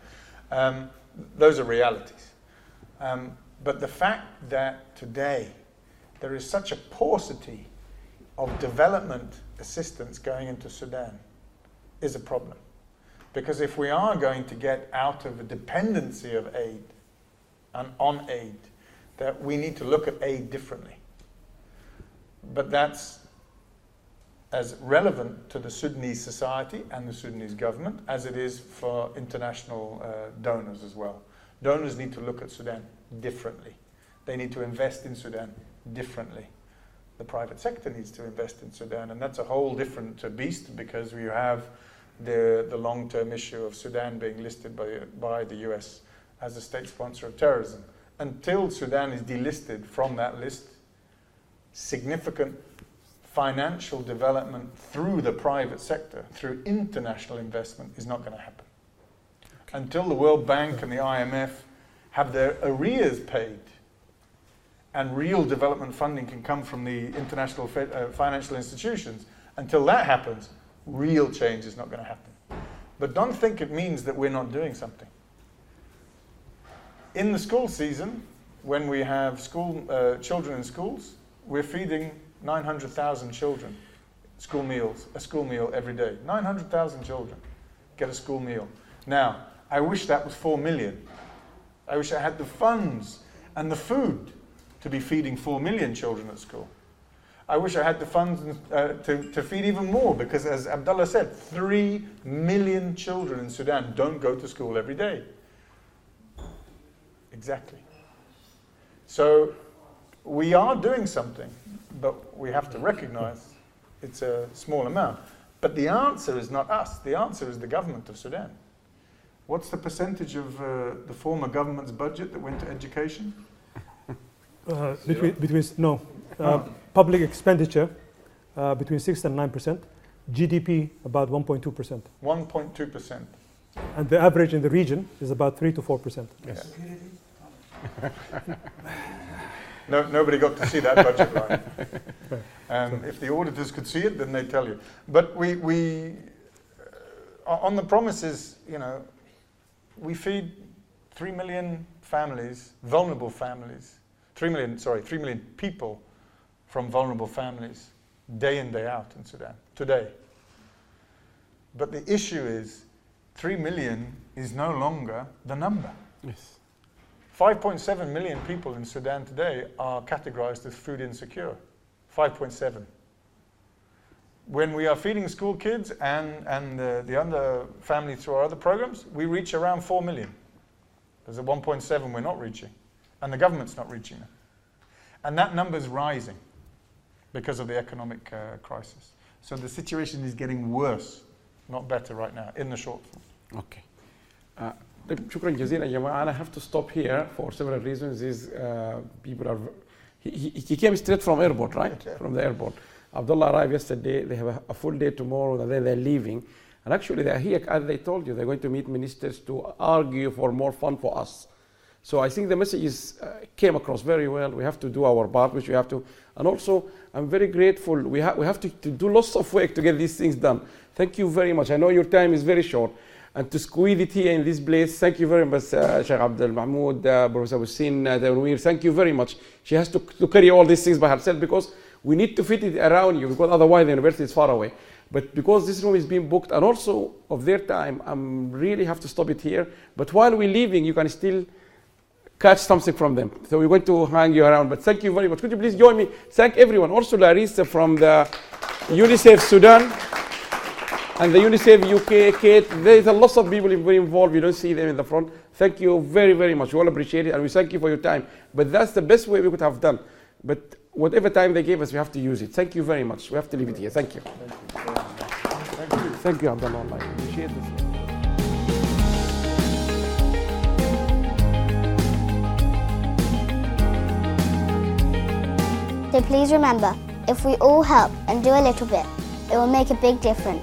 Those are realities. But the fact that today there is such a paucity of development assistance going into Sudan is a problem. Because if we are going to get out of a dependency of aid and on aid, that we need to look at aid differently. But that's as relevant to the Sudanese society and the Sudanese government as it is for international donors as well. Donors need to look at Sudan differently. They need to invest in Sudan differently. The private sector needs to invest in Sudan, and that's a whole different beast, because we have the long-term issue of Sudan being listed by the US as a state sponsor of terrorism. Until Sudan is delisted from that list, significant financial development through the private sector, through international investment, is not going to happen. Until the World Bank and the IMF have their arrears paid and real development funding can come from the international financial institutions, until that happens, real change is not going to happen. But don't think it means that we're not doing something. In the school season, when we have children in schools, we're feeding 900,000 children a school meal every day. 900,000 children get a school meal. Now, I wish that was 4 million. I wish I had the funds and the food to be feeding 4 million children at school. I wish I had the funds to feed even more, because as Abdullah said, 3 million children in Sudan don't go to school every day. Exactly. So we are doing something, but we have to recognize it's a small amount. But the answer is not us. The answer is the government of Sudan. What's the percentage of the former government's budget that went to education? public expenditure between 6 and 9%, GDP about 1.2%. 1.2%. And the average in the region is about 3 to 4%. Yes. Nobody got to see that budget line. If the auditors could see it, then they'd tell you. But we on the promises, we feed 3 million families, vulnerable families, 3 million people from vulnerable families, day in, day out in Sudan, today. But the issue is 3 million is no longer the number. Yes. 5.7 million people in Sudan today are categorized as food insecure. 5.7. When we are feeding school kids and the other families through our other programs, we reach around 4 million. There's a 1.7 we're not reaching, and the government's not reaching them. And that number's rising because of the economic crisis. So the situation is getting worse, not better right now, in the short term. Okay. شكرا جزيلا يا جماعة. I have to stop here for several reasons. These people are... He came straight from airport, right? Okay. From the airport. Abdullah arrived yesterday. They have a full day tomorrow, and then they're leaving. And actually, they're here, as they told you, they're going to meet ministers to argue for more fund for us. So I think the messages came across very well. We have to do our part, which we have to. And also, I'm very grateful. We have to do lots of work to get these things done. Thank you very much. I know your time is very short. And to squeeze it here in this place, thank you very much, Sheikh Abdul Mahmoud, Professor Hussein, Tanwir, thank you very much. She has to carry all these things by herself because we need to fit it around you, because otherwise the university is far away. But because this room is being booked and also of their time, I really have to stop it here. But while we're leaving, you can still catch something from them. So we're going to hang you around. But thank you very much. Could you please join me? Thank everyone. Also Larissa from the UNICEF Sudan and the UNICEF UK, Kate. There's a lot of people very involved. You don't see them in the front. Thank you very, very much. We all appreciate it, and we thank you for your time. But that's the best way we could have done. But whatever time they gave us, we have to use it. Thank you very much. We have to leave it here. Thank you. Thank you, Abdullah. I appreciate this. So please remember, if we all help and do a little bit, it will make a big difference.